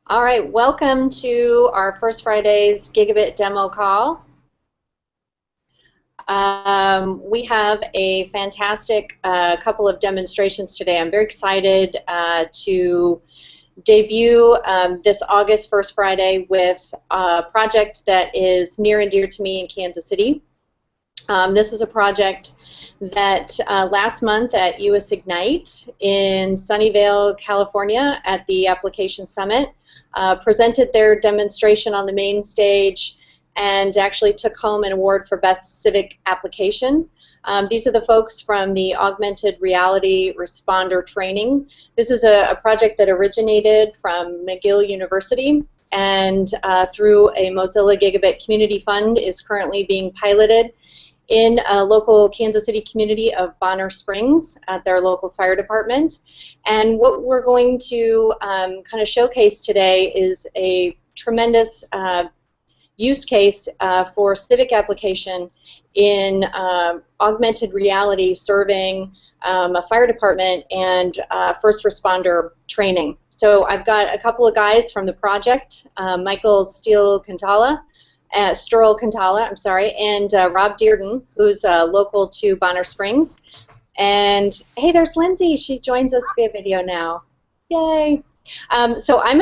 All right, welcome to our First Friday's Gigabit demo call. We have a fantastic couple of demonstrations today. I'm very excited to debut this August First Friday with a project that is near and dear to me in Kansas City. This is a project that last month at US Ignite in Sunnyvale, California at the Application Summit presented their demonstration on the main stage and actually took home an award for Best Civic Application. These are the folks from the Augmented Reality Responder Training. This is a project that originated from McGill University and through a Mozilla Gigabit Community Fund is currently being piloted in a local Kansas City community of Bonner Springs at their local fire department. And what we're going to kind of showcase today is a tremendous use case for civic application in augmented reality serving a fire department and first responder training. So I've got a couple of guys from the project, Michael Sturl-Cantala, I'm sorry, and Rob Dearden, who's local to Bonner Springs. And hey, there's Lindsay. She joins us via video now. Yay! So I'm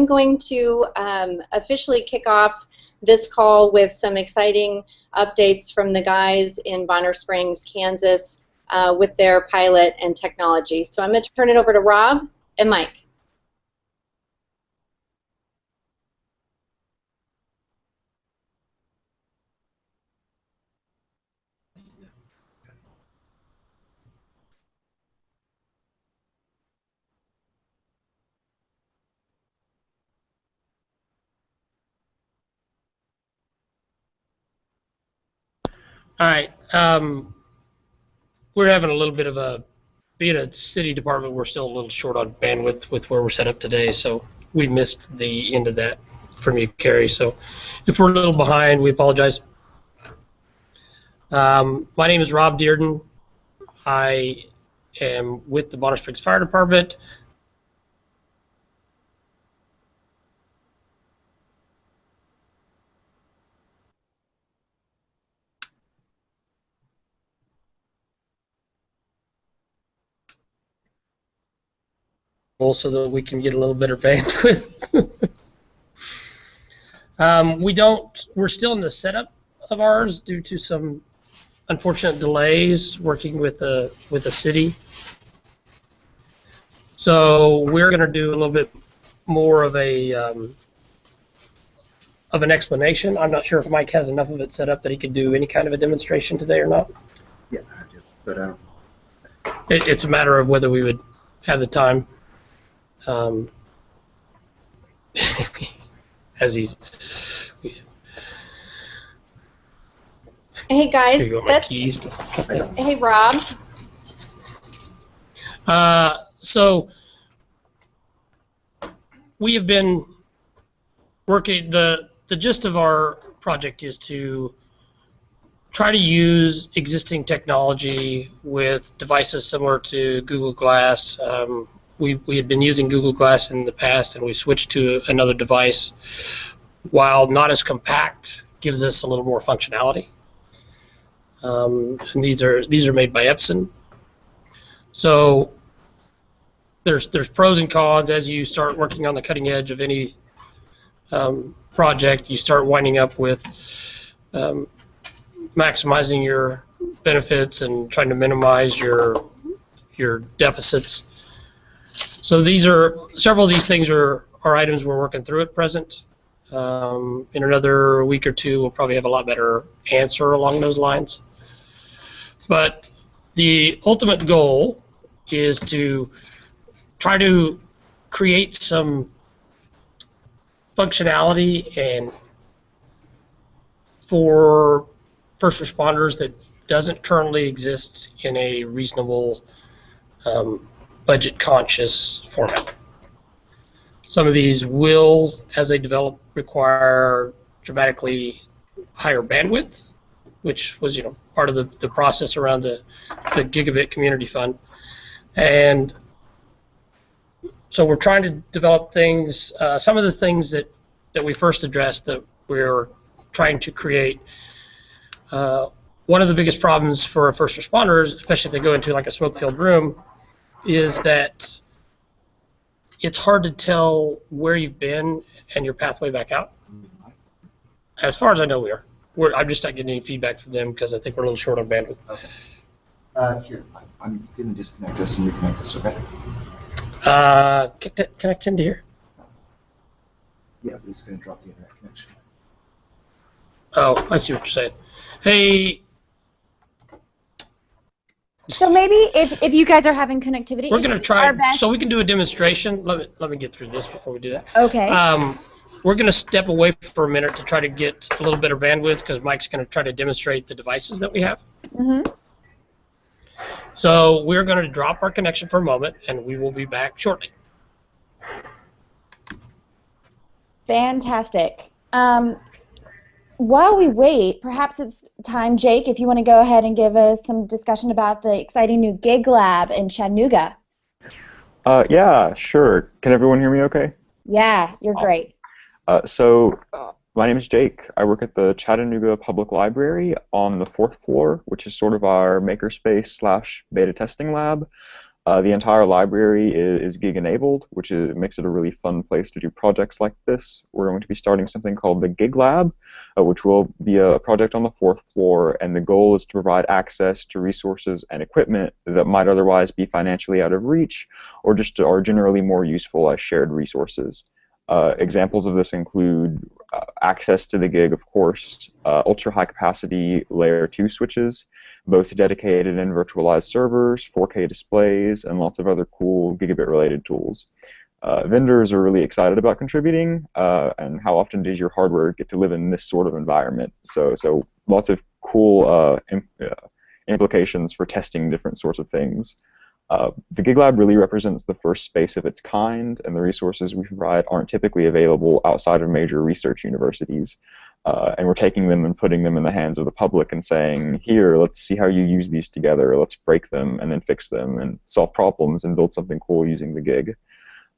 going to officially kick off this call with some exciting updates from the guys in Bonner Springs, Kansas, with their pilot and technology. So I'm going to turn it over to Rob and Mike. All right. We're having a little bit of being a city department, we're still a little short on bandwidth with where we're set up today, so we missed the end of that from you, Carrie. So if we're a little behind, we apologize. My name is Rob Dearden. I am with the Bonner Springs Fire Department. So that we can get a little better bandwidth. We're still in the setup of ours due to some unfortunate delays working with the city. So we're going to do a little bit more of an explanation. I'm not sure if Mike has enough of it set up that he could do any kind of a demonstration today or not. Yeah, I do, but I don't. It's a matter of whether we would have the time. As he's. Hey guys, hey Rob. So we have been working. The gist of our project is to try to use existing technology with devices similar to Google Glass. We had been using Google Glass in the past, and we switched to another device. While not as compact, gives us a little more functionality. And these are made by Epson. So there's pros and cons as you start working on the cutting edge of any project. You start winding up with maximizing your benefits and trying to minimize your deficits. So several of these things are items we're working through at present. In another week or two, we'll probably have a lot better answer along those lines. But the ultimate goal is to try to create some functionality and for first responders that doesn't currently exist in a reasonable budget-conscious format. Some of these will, as they develop, require dramatically higher bandwidth, which was, part of the process around the Gigabit Community Fund. And So we're trying to develop things. Some of the things that we first addressed that we're trying to create. One of the biggest problems for first responders, especially if they go into like a smoke-filled room, is that it's hard to tell where you've been and your pathway back out. As far as I know, I'm just not getting any feedback from them because I think we're a little short on bandwidth. Okay. Here, I'm going to disconnect us and reconnect us, okay? Connect into here. Yeah, but it's going to drop the internet connection. Oh, I see what you're saying. Hey. So maybe if you guys are having connectivity, We're going to try, best... so we can do a demonstration. Let me get through this before we do that. Okay. We're going to step away for a minute to try to get a little better bandwidth because Mike's going to try to demonstrate the devices that we have. Mm-hmm. So we're going to drop our connection for a moment, and we will be back shortly. Fantastic. While we wait, perhaps it's time, Jake, if you want to go ahead and give us some discussion about the exciting new Gig Lab in Chattanooga. Yeah, sure. Can everyone hear me okay? Yeah, you're Awesome. great. My name is Jake. I work at the Chattanooga Public Library on the 4th floor, which is sort of our makerspace/beta testing lab. The entire library is gig-enabled, which makes it a really fun place to do projects like this. We're going to be starting something called the Gig Lab, which will be a project on the 4th floor, and the goal is to provide access to resources and equipment that might otherwise be financially out of reach, or just are generally more useful as shared resources. Examples of this include access to the gig, of course, ultra-high capacity layer 2 switches, both dedicated and virtualized servers, 4K displays, and lots of other cool gigabit-related tools. Vendors are really excited about contributing, and how often does your hardware get to live in this sort of environment? So lots of cool implications for testing different sorts of things. The Gig Lab really represents the first space of its kind, and the resources we provide aren't typically available outside of major research universities. And we're taking them and putting them in the hands of the public and saying, here, let's see how you use these together, let's break them and then fix them and solve problems and build something cool using the gig.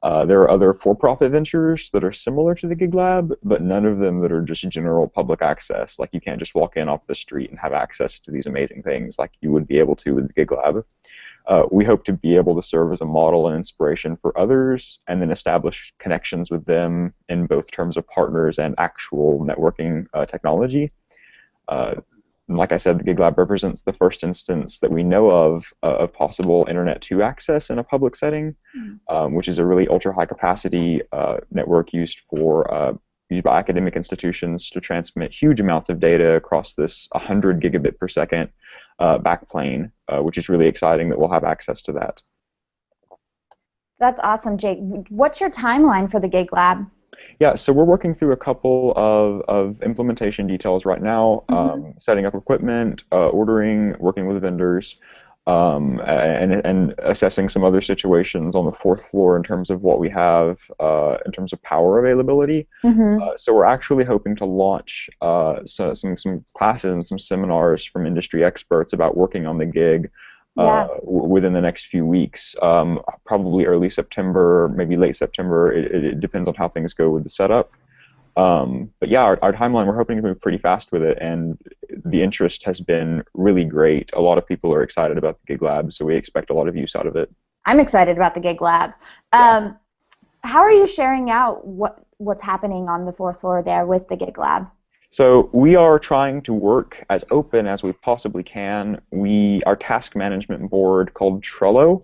There are other for-profit ventures that are similar to the Gig Lab, but none of them that are just general public access. Like you can't just walk in off the street and have access to these amazing things like you would be able to with the Gig Lab. We hope to be able to serve as a model and inspiration for others, and then establish connections with them in both terms of partners and actual networking technology. Like I said, the Gig Lab represents the first instance that we know of possible Internet 2 access in a public setting, which is a really ultra-high capacity network used by academic institutions to transmit huge amounts of data across this 100 gigabit per second backplane, which is really exciting that we'll have access to that. That's awesome, Jake. What's your timeline for the Gig Lab? Yeah, so we're working through a couple of implementation details right now, setting up equipment, ordering, working with vendors, and assessing some other situations on the 4th floor in terms of what we have in terms of power availability. So we're actually hoping to launch some classes and some seminars from industry experts about working on the gig within the next few weeks, probably early September, maybe late September. It depends on how things go with the setup. But yeah, our timeline, we're hoping to move pretty fast with it, and the interest has been really great. A lot of people are excited about the Gig Lab, so we expect a lot of use out of it. I'm excited about the Gig Lab. How are you sharing out what's happening on the 4th floor there with the Gig Lab? So we are trying to work as open as we possibly can. Our task management board called Trello,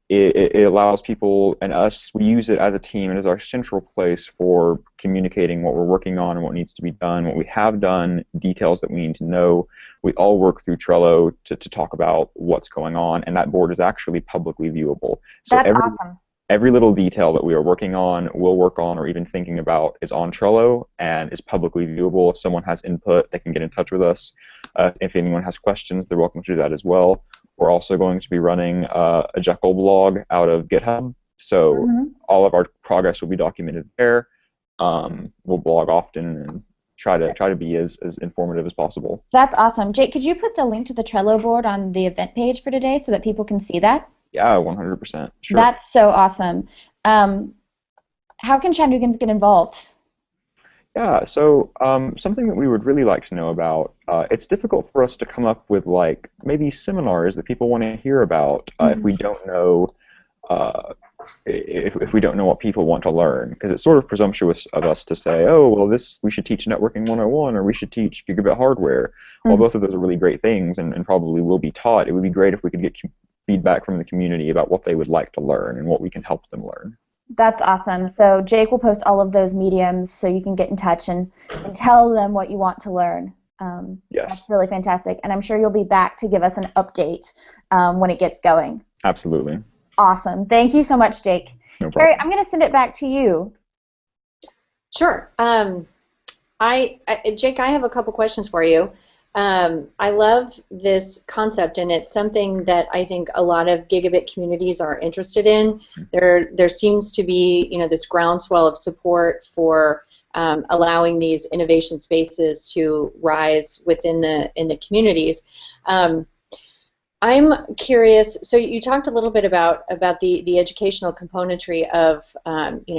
it allows people and us, we use it as a team and as our central place for communicating what we're working on and what needs to be done, what we have done, details that we need to know. We all work through Trello to talk about what's going on, and that board is actually publicly viewable. So That's awesome. Every little detail that we are working on, will work on, or even thinking about is on Trello and is publicly viewable. If someone has input, they can get in touch with us. If anyone has questions, they're welcome to do that as well. We're also going to be running a Jekyll blog out of GitHub, so all of our progress will be documented there. We'll blog often and try to be as informative as possible. That's awesome. Jake, could you put the link to the Trello board on the event page for today so that people can see that? Yeah, 100%. Sure. That's so awesome. How can Chandragans get involved? Yeah, so something that we would really like to know about, it's difficult for us to come up with like maybe seminars that people want to hear about if we don't know uh, if we don't know what people want to learn, because it's sort of presumptuous of us to say, oh, well, this we should teach networking 101 or we should teach gigabit hardware. While both of those are really great things and probably will be taught, it would be great if we could get feedback from the community about what they would like to learn and what we can help them learn. That's awesome. So Jake will post all of those mediums so you can get in touch and tell them what you want to learn. Yes. That's really fantastic. And I'm sure you'll be back to give us an update when it gets going. Absolutely. Awesome. Thank you so much, Jake. No problem. Carrie, I'm going to send it back to you. Sure. Jake, I have a couple questions for you. I love this concept, and it's something that I think a lot of gigabit communities are interested in. There seems to be, this groundswell of support for allowing these innovation spaces to rise within the communities. I'm curious. So you talked a little bit about the educational componentry of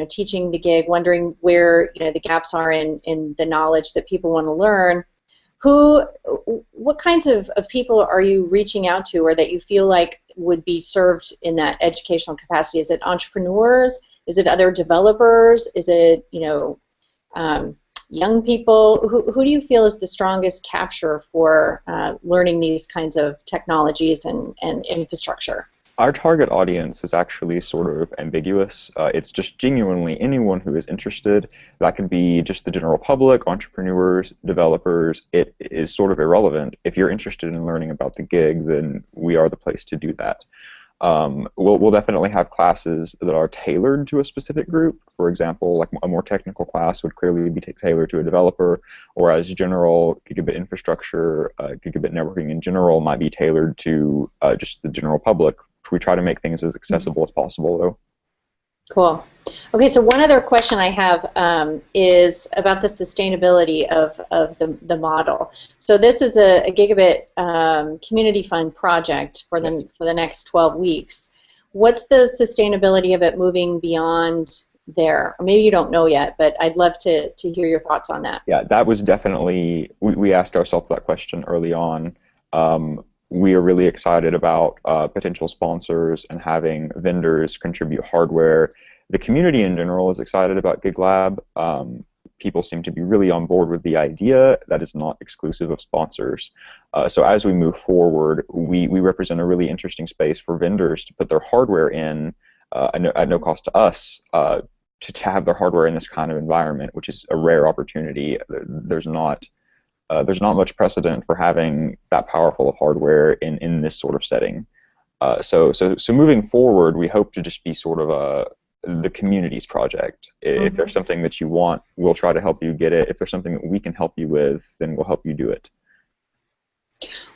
teaching the gig, wondering where the gaps are in the knowledge that people want to learn. What kinds of people are you reaching out to, or that you feel like would be served in that educational capacity? Is it entrepreneurs? Is it other developers? Is it young people? Who do you feel is the strongest capture for learning these kinds of technologies and infrastructure? Our target audience is actually sort of ambiguous. It's just genuinely anyone who is interested. That could be just the general public, entrepreneurs, developers. It is sort of irrelevant. If you're interested in learning about the gig, then we are the place to do that. We'll definitely have classes that are tailored to a specific group. For example, like a more technical class would clearly be tailored to a developer, whereas general gigabit infrastructure, gigabit networking in general might be tailored to just the general public. We try to make things as accessible as possible, though. Cool. Okay, so one other question I have is about the sustainability of the model. So this is a gigabit community fund project for the next 12 weeks. What's the sustainability of it moving beyond there? Or maybe you don't know yet, but I'd love to hear your thoughts on that. Yeah, that was definitely, we asked ourselves that question early on. We are really excited about potential sponsors and having vendors contribute hardware. The community in general is excited about GigLab. People seem to be really on board with the idea. That is not exclusive of sponsors. So as we move forward, we represent a really interesting space for vendors to put their hardware in at no cost to us to have their hardware in this kind of environment, which is a rare opportunity. There's not much precedent for having that powerful of hardware in this sort of setting. So moving forward, we hope to just be sort of the community's project. If there's something that you want, we'll try to help you get it. If there's something that we can help you with, then we'll help you do it.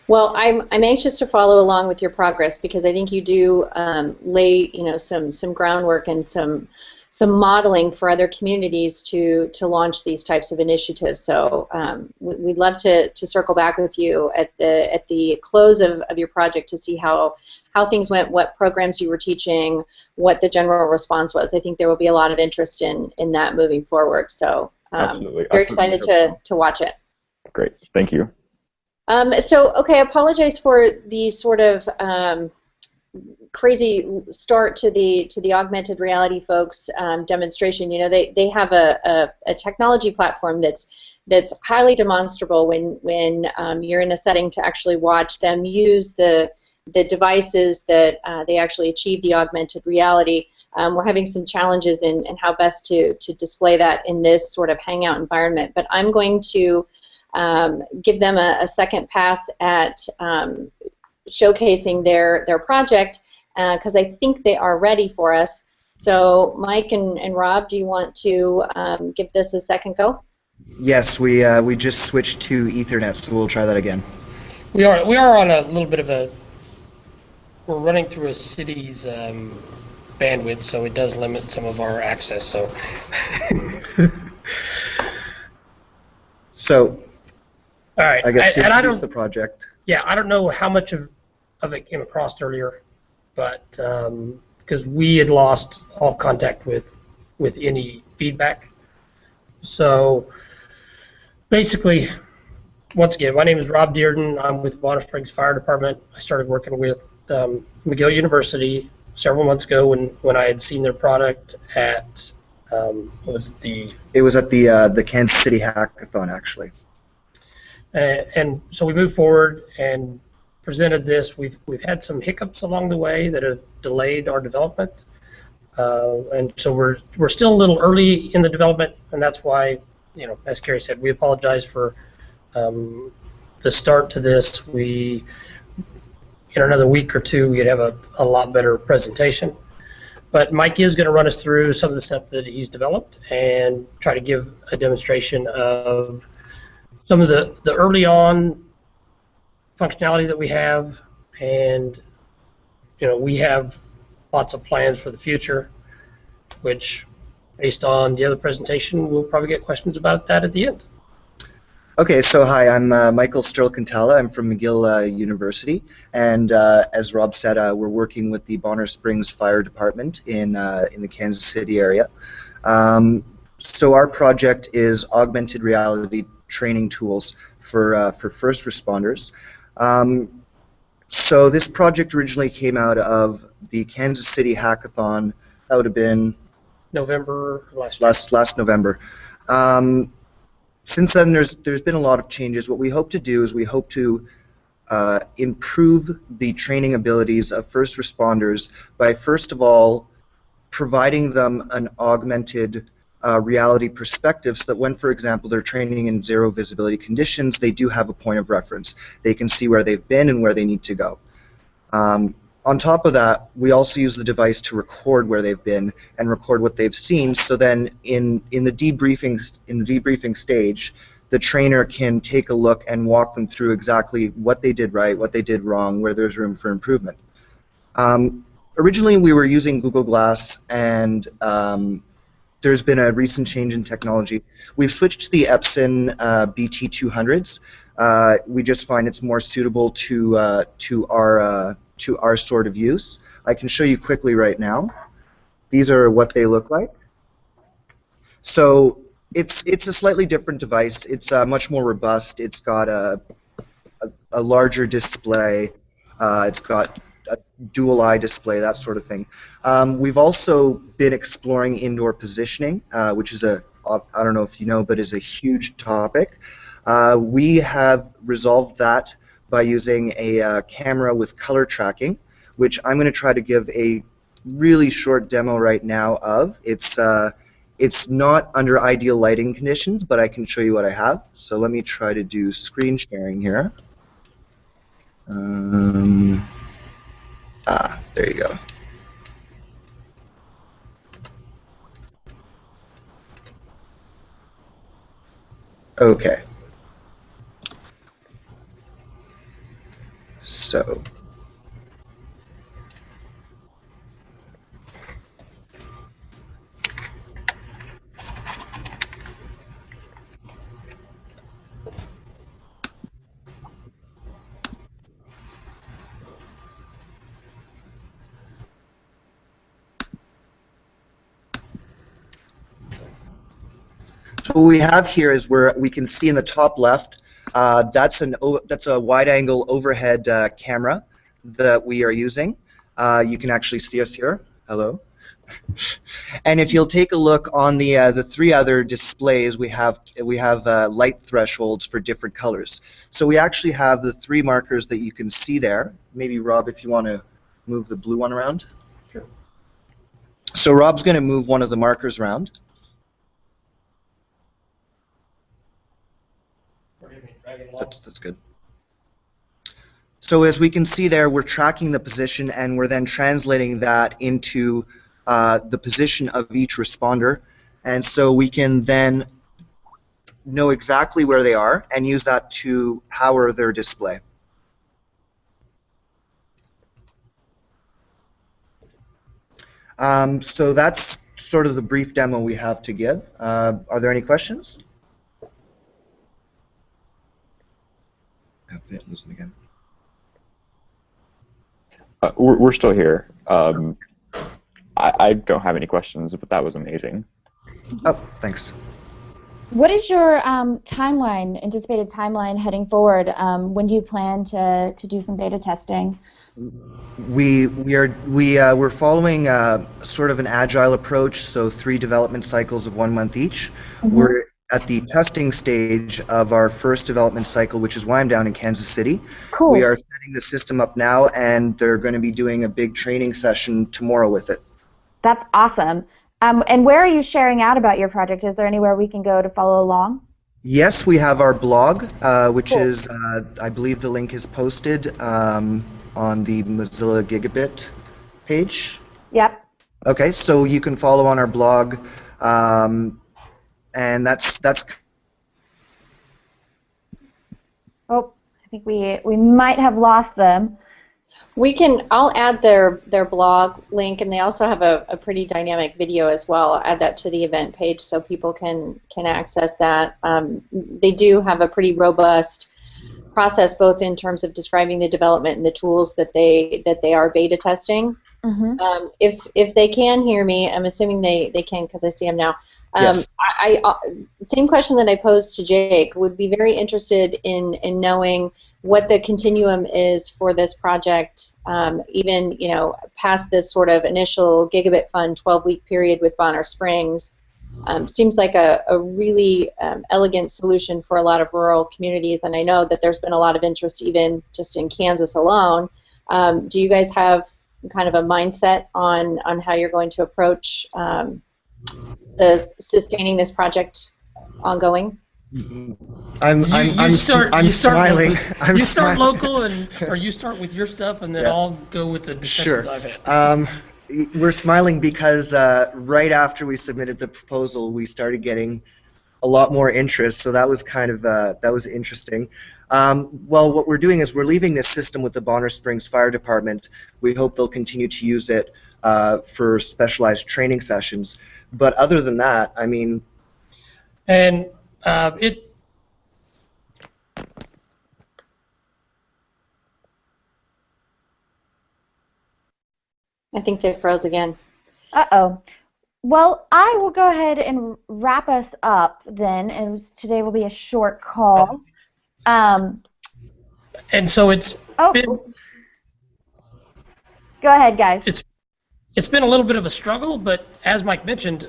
Well, I'm anxious to follow along with your progress, because I think you do lay some groundwork and some modeling for other communities to launch these types of initiatives. So we'd love to circle back with you at the close of your project to see how things went, what programs you were teaching, what the general response was. I think there will be a lot of interest in that moving forward. So Absolutely. very excited to watch it. Great, thank you. Okay, I apologize for the sort of crazy start to the augmented reality folks demonstration. They have a technology platform that's highly demonstrable when you're in a setting to actually watch them use the devices that they actually achieve the augmented reality. We're having some challenges in how best to display that in this sort of hangout environment, but I'm going to give them a second pass at showcasing their project, because I think they are ready for us. So Mike and Rob, do you want to give this a second go? Yes, we just switched to Ethernet, so we'll try that again. We are on a little bit of we're running through a city's bandwidth, so it does limit some of our access. So all right, I guess to and introduce the project. Yeah, I don't know how much of it came across earlier. but because we had lost all contact with any feedback. So basically, once again, my name is Rob Dearden. I'm with Bonner Springs Fire Department. I started working with McGill University several months ago when I had seen their product at what was it, It was at the Kansas City Hackathon, actually. and so we moved forward and presented this. We've had some hiccups along the way that have delayed our development, and so we're still a little early in the development, and that's why, as Carrie said, we apologize for the start to this. In another week or two, we'd have a lot better presentation. But Mike is going to run us through some of the stuff that he's developed and try to give a demonstration of some of the early on functionality that we have, and we have lots of plans for the future, which, based on the other presentation, we'll probably get questions about that at the end. Okay, so hi, I'm Michael Sterl-Cantala. I'm from McGill University, and as Rob said, we're working with the Bonner Springs Fire Department in the Kansas City area. So our project is augmented reality training tools for first responders. So this project originally came out of the Kansas City Hackathon. That would have been November last November. Since then, there's been a lot of changes. What we hope to do is we hope to improve the training abilities of first responders by, first of all, providing them an augmented reality perspective so that when, for example, they're training in zero visibility conditions, they do have a point of reference. They can see where they've been and where they need to go. On top of that, we also use the device to record where they've been and record what they've seen, so then in the debriefing stage, the trainer can take a look and walk them through exactly what they did right, what they did wrong, where there's room for improvement. Originally, we were using Google Glass, and there's been a recent change in technology. We've switched to the Epson BT200s. We just find it's more suitable to our sort of use. I can show you quickly right now. These are what they look like. So it's a slightly different device. It's much more robust. It's got a larger display. It's got a dual eye display, that sort of thing. We've also been exploring indoor positioning, which is I don't know if you know, but is a huge topic. We have resolved that by using a camera with color tracking, which I'm going to try to give a really short demo right now of. It's not under ideal lighting conditions, but I can show you what I have. So let me try to do screen sharing here. There you go. Okay. So, what we have here is where we can see in the top left, that's a wide-angle overhead camera that we are using. You can actually see us here. Hello. And if you'll take a look on the three other displays, we have light thresholds for different colors. So we actually have the three markers that you can see there. Maybe Rob, if you want to move the blue one around. Sure. So Rob's going to move one of the markers around. That's good. So as we can see there, we're tracking the position, and we're then translating that into the position of each responder, and so we can then know exactly where they are and use that to power their display. So that's sort of the brief demo we have to give. Are there any questions? Lose it again. We're still here. I don't have any questions, but that was amazing. Oh, thanks. What is your anticipated timeline heading forward? When do you plan to do some beta testing? We're following sort of an agile approach, so 3 development cycles of 1 month each. Mm-hmm. We're at the testing stage of our first development cycle, which is why I'm down in Kansas City. Cool. We are setting the system up now, and they're going to be doing a big training session tomorrow with it. That's awesome. And where are you sharing out about your project? Is there anywhere we can go to follow along? Yes, we have our blog, which Cool. is, I believe the link is posted on the Mozilla Gigabit page. Yep. Okay, so you can follow on our blog, and that's. Oh, I think we might have lost them. I'll add their blog link, and they also have a pretty dynamic video as well. I'll add that to the event page so people can access that. They do have a pretty robust process, both in terms of describing the development and the tools that they are beta testing. Mm-hmm. If they can hear me, I'm assuming they can because I see them now. Yes. The same question that I posed to Jake, would be very interested in knowing what the continuum is for this project, even past this sort of initial Gigabit Fund 12-week period with Bonner Springs. Seems like a really elegant solution for a lot of rural communities, and I know that there's been a lot of interest even just in Kansas alone. Do you guys have kind of a mindset on how you're going to approach sustaining this project ongoing? I'm smiling. You start local, or you start with your stuff, and then I'll go with the discussions Sure. I've had. We're smiling because right after we submitted the proposal, we started getting a lot more interest. So that was kind of that was interesting. Well, what we're doing is we're leaving this system with the Bonner Springs Fire Department. We hope they'll continue to use it for specialized training sessions. But other than that, I mean, And I think they froze again. Uh-oh. Well, I will go ahead and wrap us up then, and today will be a short call. and so it's been, go ahead, guys. It's been a little bit of a struggle, but as Mike mentioned,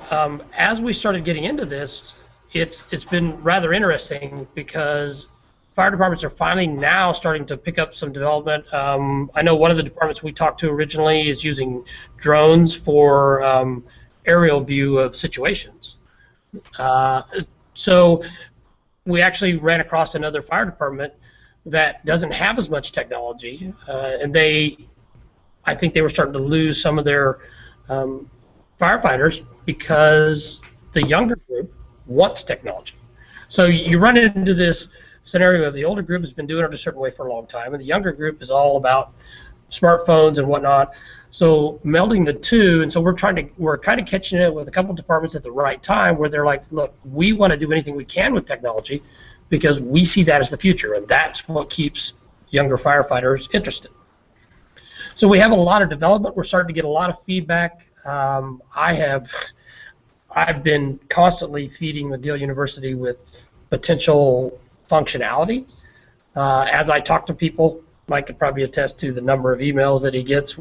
as we started getting into this, it's been rather interesting because fire departments are finally now starting to pick up some development. I know one of the departments we talked to originally is using drones for aerial view of situations. So we actually ran across another fire department that doesn't have as much technology, and I think they were starting to lose some of their firefighters because the younger group wants technology. So you run into this scenario of the older group has been doing it a certain way for a long time, and the younger group is all about smartphones and whatnot. So melding the two, and so we're kind of catching it with a couple of departments at the right time where they're like, look, we want to do anything we can with technology because we see that as the future, and that's what keeps younger firefighters interested. So we have a lot of development. We're starting to get a lot of feedback. I've been constantly feeding McGill University with potential functionality. As I talk to people, Mike could probably attest to the number of emails that he gets.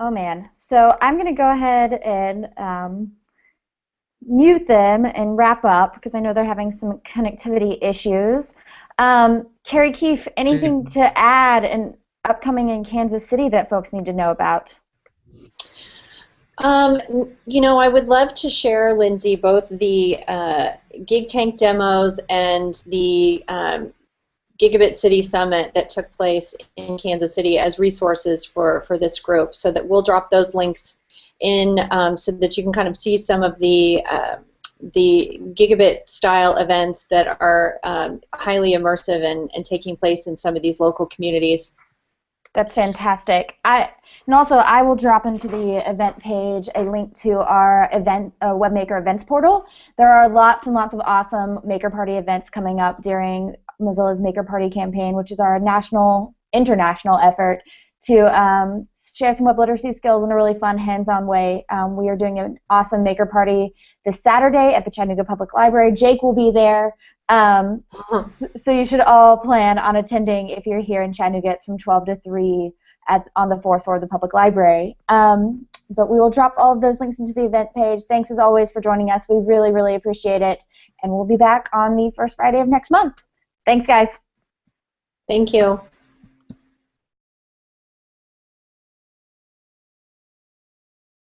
Oh man, so I'm going to go ahead and mute them and wrap up because I know they're having some connectivity issues. Carrie Keefe, anything to add and upcoming in Kansas City that folks need to know about? I would love to share, Lindsay, both the Gig Tank demos and the Gigabit City Summit that took place in Kansas City as resources for this group, so that we'll drop those links in so that you can kind of see some of the Gigabit style events that are highly immersive and taking place in some of these local communities. That's fantastic. And also I will drop into the event page a link to our event WebMaker events portal. There are lots and lots of awesome Maker Party events coming up during Mozilla's Maker Party campaign, which is our international effort to share some web literacy skills in a really fun, hands-on way. We are doing an awesome Maker Party this Saturday at the Chattanooga Public Library. Jake will be there. So you should all plan on attending if you're here in Chattanooga. It's from 12 to 3 on the 4th floor of the Public Library. But we will drop all of those links into the event page. Thanks as always for joining us. We really, really appreciate it. And we'll be back on the first Friday of next month. Thanks, guys. Thank you.